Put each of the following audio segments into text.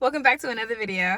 Welcome back to another video.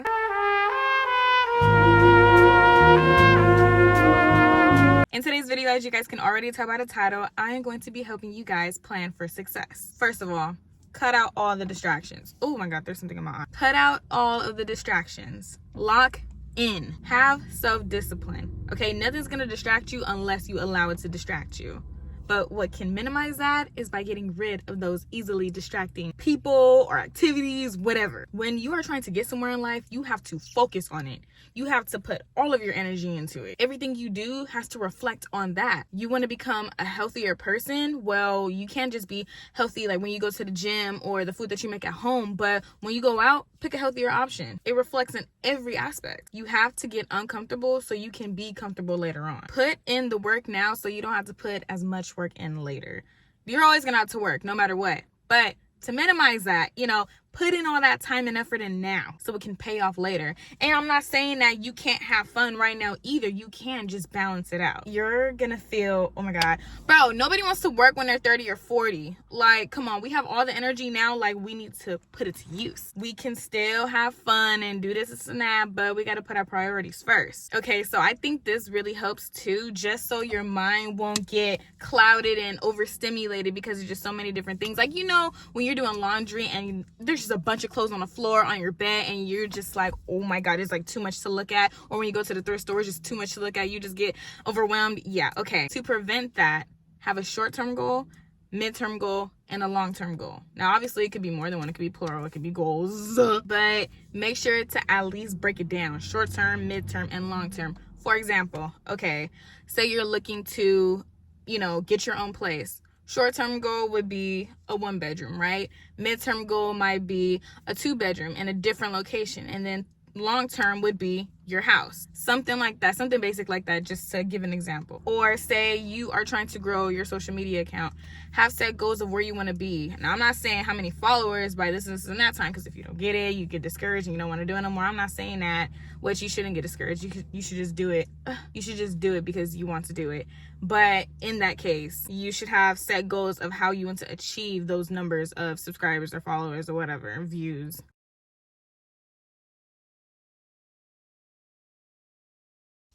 In today's video, as you guys can already tell by the title, I am going to be helping you guys plan for success. First of all, cut out all the distractions. Oh my God, there's something in my eye. Cut out all of the distractions. Lock in. Have self-discipline. Okay, nothing's gonna distract you unless you allow it to distract you. But what can minimize that is by getting rid of those easily distracting people or activities, whatever. When you are trying to get somewhere in life, you have to focus on it. You have to put all of your energy into it. Everything you do has to reflect on that. You want to become a healthier person? Well, you can't just be healthy like when you go to the gym or the food that you make at home, but when you go out, pick a healthier option. It reflects in every aspect. You have to get uncomfortable so you can be comfortable later on. Put in the work now so you don't have to put as much work in later. You're always gonna have to work no matter what, but to minimize that, put in all that time and effort in now so it can pay off later. And I'm not saying that you can't have fun right now either. You can just balance it out. You're gonna feel, oh my God, bro, nobody wants to work when they're 30 or 40. Like, come on, we have all the energy now. Like, we need to put it to use. We can still have fun and do this and that, but we got to put our priorities first. Okay, so I think this really helps too, just so your mind won't get clouded and overstimulated because there's just so many different things. Like, when you're doing laundry and there's just a bunch of clothes on the floor on your bed and you're just like, oh my God, it's like too much to look at. Or when you go to the thrift store, it's just too much to look at. You just get overwhelmed. Yeah, okay. To prevent that, have a short-term goal, mid-term goal, and a long-term goal. Now, obviously, it could be more than one. It could be plural. It could be goals. But make sure to at least break it down. Short-term, mid-term, and long-term. For example, okay, say you're looking to, get your own place. Short-term goal would be a 1-bedroom, right? Mid-term goal might be a 2-bedroom in a different location. And then long-term would be your house. Something like that, something basic like that, just to give an example. Or say you are trying to grow your social media account. Have set goals of where you want to be. Now, I'm not saying how many followers by this and that time, because if you don't get it, you get discouraged and you don't want to do it no more. I'm not saying that, which you shouldn't get discouraged. You should just do it. You should just do it because you want to do it. But in that case, you should have set goals of how you want to achieve those numbers of subscribers or followers or whatever, views.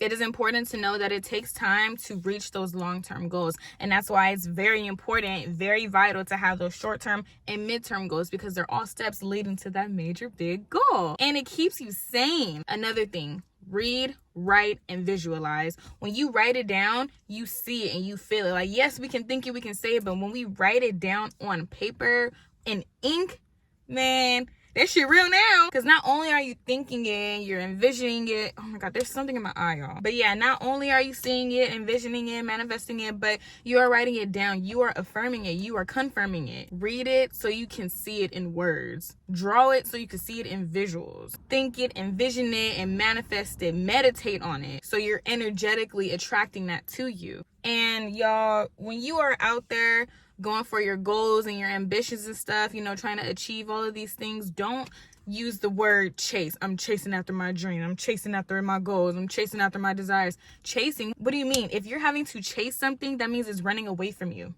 It is important to know that it takes time to reach those long-term goals. And that's why it's very important, very vital to have those short-term and mid-term goals, because they're all steps leading to that major big goal. And it keeps you sane. Another thing, read, write, and visualize. When you write it down, you see it and you feel it. Like, yes, we can think it, we can say it, but when we write it down on paper in ink, man, that shit real now. Because not only are you thinking it, you're envisioning it. Oh my God, there's something in my eye, y'all. But yeah, not only are you seeing it, envisioning it, manifesting it, but you are writing it down. You are affirming it. You are confirming it. Read it so you can see it in words. Draw it so you can see it in visuals. Think it, envision it, and manifest it. Meditate on it so you're energetically attracting that to you. And y'all, when you are out there going for your goals and your ambitions and stuff, trying to achieve all of these things, don't use the word chase. I'm chasing after my dream. I'm chasing after my goals. I'm chasing after my desires. Chasing, what do you mean? If you're having to chase something, that means it's running away from you.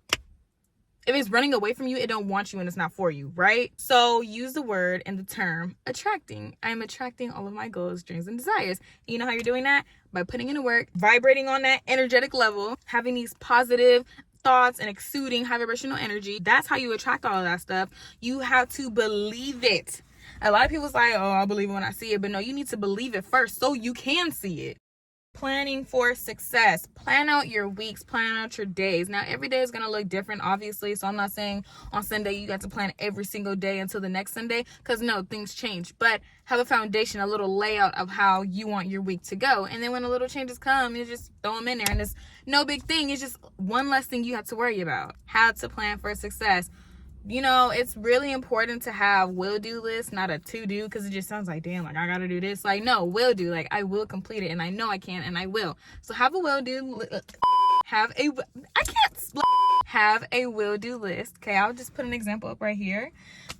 If it's running away from you, it don't want you and it's not for you, right? So use the word and the term attracting. I'm attracting all of my goals, dreams, and desires. You know how you're doing that? By putting in the work, vibrating on that energetic level, having these positive thoughts and exuding high vibrational energy. That's how you attract all of that stuff. You have to believe it. A lot of people's like, oh, I'll believe it when I see it. But no, you need to believe it first so you can see it. Planning for success. Plan out your weeks, plan out your days. Now, every day is going to look different, obviously. So I'm not saying on Sunday you got to plan every single day until the next Sunday, because no, things change. But have a foundation, a little layout of how you want your week to go. And then when the little changes come, you just throw them in there. And it's no big thing. It's just one less thing you have to worry about. How to plan for success. It's really important to have will-do lists, not a to-do, because it just sounds like, damn, like I gotta do this. Like, no, will-do, like I will complete it, and I know I can, and I will. So have a will-do, have a will-do list. Okay, I'll just put an example up right here.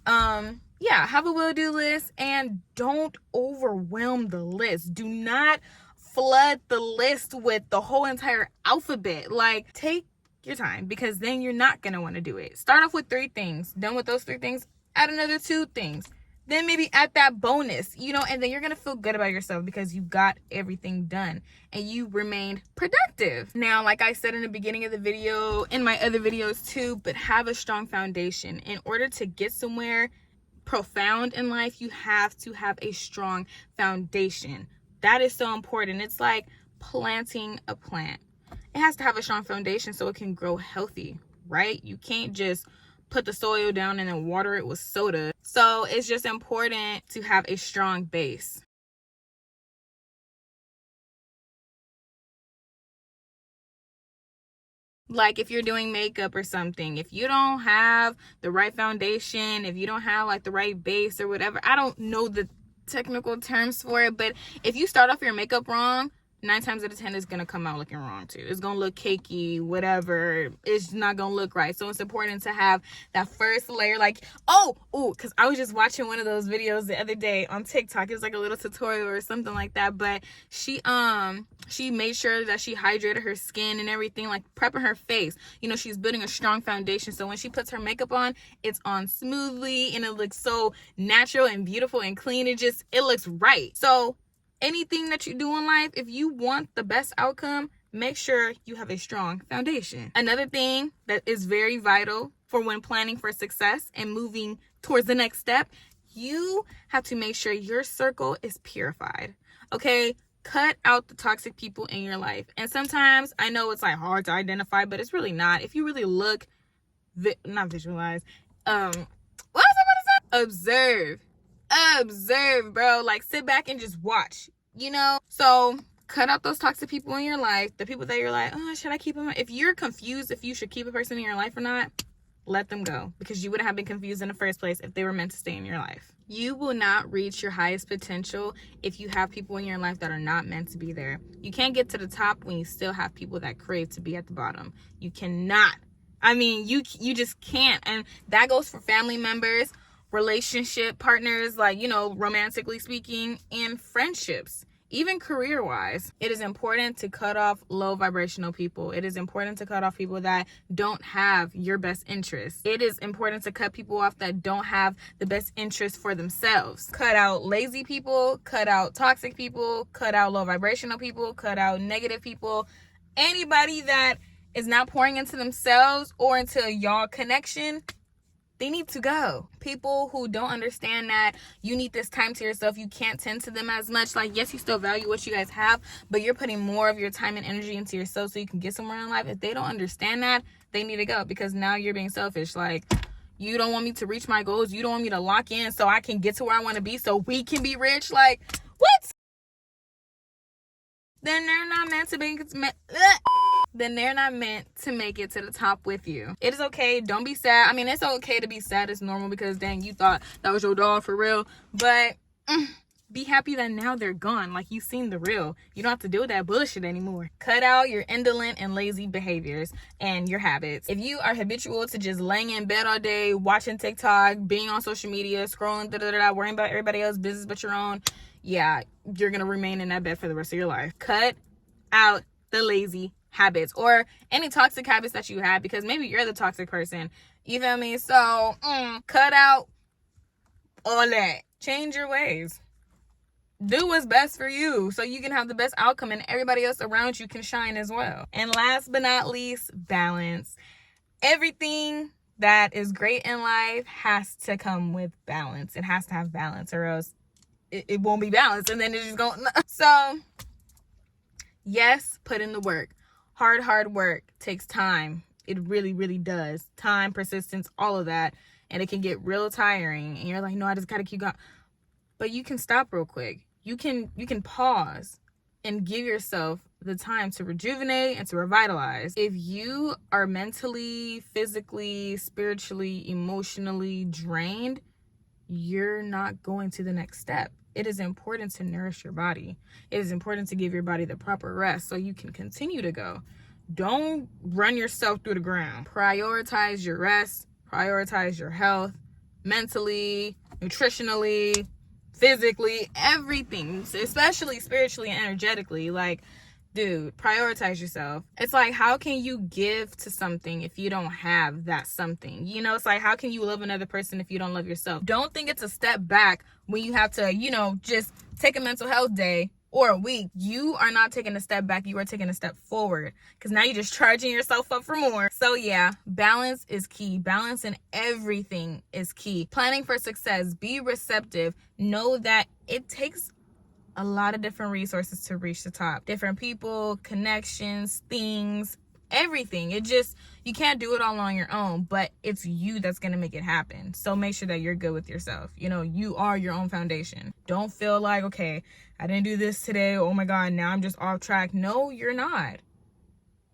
Have a will-do list, and don't overwhelm the list. Do not flood the list with the whole entire alphabet. Like, take your time, because then you're not going to want to do it. Start off with 3 things. Done with those 3 things, add another 2 things. then maybe add that bonus, and then you're gonna feel good about yourself because you got everything done and you remained productive. Now, like I said in the beginning of the video, in my other videos too, but have a strong foundation. In order to get somewhere profound in life, you have to have a strong foundation. That is so important. It's like planting a plant. It has to have a strong foundation so it can grow healthy, right? You can't just put the soil down and then water it with soda. So it's just important to have a strong base. Like if you're doing makeup or something, if you don't have the right foundation, if you don't have like the right base or whatever, I don't know the technical terms for it, but if you start off your makeup wrong, 9 times out of 10 it's gonna come out looking wrong too. It's gonna look cakey, whatever. It's not gonna look right. So it's important to have that first layer. Like, because I was just watching one of those videos the other day on TikTok. It was like a little tutorial or something like that. But she made sure that she hydrated her skin and everything, like prepping her face. She's building a strong foundation. So when she puts her makeup on, it's on smoothly and it looks so natural and beautiful and clean. It looks right. So anything that you do in life, if you want the best outcome, make sure you have a strong foundation. Another thing that is very vital for when planning for success and moving towards the next step, you have to make sure your circle is purified. Okay? Cut out the toxic people in your life. And sometimes I know it's like hard to identify, but it's really not. If you really look, not visualize, what was I about to say? Observe, bro. Like, sit back and just watch, So cut out those toxic people in your life, the people that you're like, oh, should I keep them? If you're confused if you should keep a person in your life or not, let them go, because you wouldn't have been confused in the first place if they were meant to stay in your life. You will not reach your highest potential if you have people in your life that are not meant to be there. You can't get to the top when you still have people that crave to be at the bottom. You cannot. I mean, you just can't. And that goes for family members, relationship partners, like, romantically speaking, and friendships, even career-wise. It is important to cut off low vibrational people. It is important to cut off people that don't have your best interests. It is important to cut people off that don't have the best interest for themselves. Cut out lazy people, cut out toxic people, cut out low vibrational people, cut out negative people. Anybody that is not pouring into themselves or into y'all connection, they need to go. People who don't understand that you need this time to yourself, you can't tend to them as much. Like, yes, you still value what you guys have, but you're putting more of your time and energy into yourself so you can get somewhere in life. If they don't understand that, they need to go, because now you're being selfish. Like, you don't want me to reach my goals. You don't want me to lock in so I can get to where I want to be so we can be rich. Like, what? Then they're not meant to be. Then they're not meant to make it to the top with you. It is okay. Don't be sad. I mean, it's okay to be sad. It's normal, because dang, you thought that was your dog for real. But be happy that now they're gone. Like, you've seen the real. You don't have to deal with that bullshit anymore. Cut out your indolent and lazy behaviors and your habits. If you are habitual to just laying in bed all day, watching TikTok, being on social media, scrolling, worrying about everybody else's business but your own, yeah, you're going to remain in that bed for the rest of your life. Cut out the lazy habits or any toxic habits that you have, because maybe you're the toxic person. You feel me? So cut out all that. Change your ways. Do what's best for you so you can have the best outcome and everybody else around you can shine as well. And last but not least, balance. Everything that is great in life has to come with balance. It has to have balance, or else it won't be balanced, and then it's just going. So yes, put in the work. Hard work takes time. It really, really does. Time, persistence, all of that. And it can get real tiring. And you're like, no, I just got to keep going. But you can stop real quick. You can pause and give yourself the time to rejuvenate and to revitalize. If you are mentally, physically, spiritually, emotionally drained, you're not going to the next step. It is important to nourish your body. It is important to give your body the proper rest so you can continue to go. Don't run yourself through the ground. Prioritize your rest. Prioritize your health, mentally, nutritionally, physically, everything, especially spiritually and energetically. Like, dude, prioritize yourself. It's like, how can you give to something if you don't have that something? You know, it's like, how can you love another person if you don't love yourself? Don't think it's a step back when you have to, you know, just take a mental health day or a week. You are not taking a step back. You are taking a step forward, because now you're just charging yourself up for more. So yeah, balance is key. Balance in everything is key. Planning for success. Be receptive. Know that it takes a lot of different resources to reach the top. Different people, connections, things, everything. You can't do it all on your own, but it's you that's gonna make it happen. So make sure that you're good with yourself. You know, you are your own foundation. Don't feel like, okay, I didn't do this today, oh my god, now I'm just off track. No, you're not.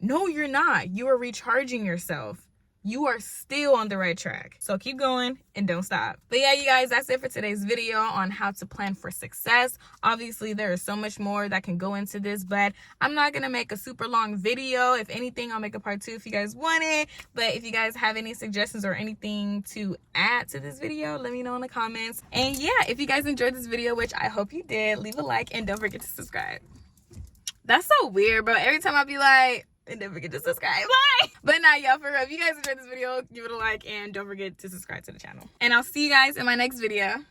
No, you're not. You are recharging yourself. You are still on the right track. So keep going and don't stop. But yeah, you guys, that's it for today's video on how to plan for success. Obviously, there is so much more that can go into this, but I'm not going to make a super long video. If anything, I'll make a part 2 if you guys want it. But if you guys have any suggestions or anything to add to this video, let me know in the comments. And yeah, if you guys enjoyed this video, which I hope you did, leave a like and don't forget to subscribe. That's so weird, bro. Every time I be like, and don't forget to subscribe. Bye. But nah, y'all, for real, if you guys enjoyed this video, give it a like and don't forget to subscribe to the channel. And I'll see you guys in my next video.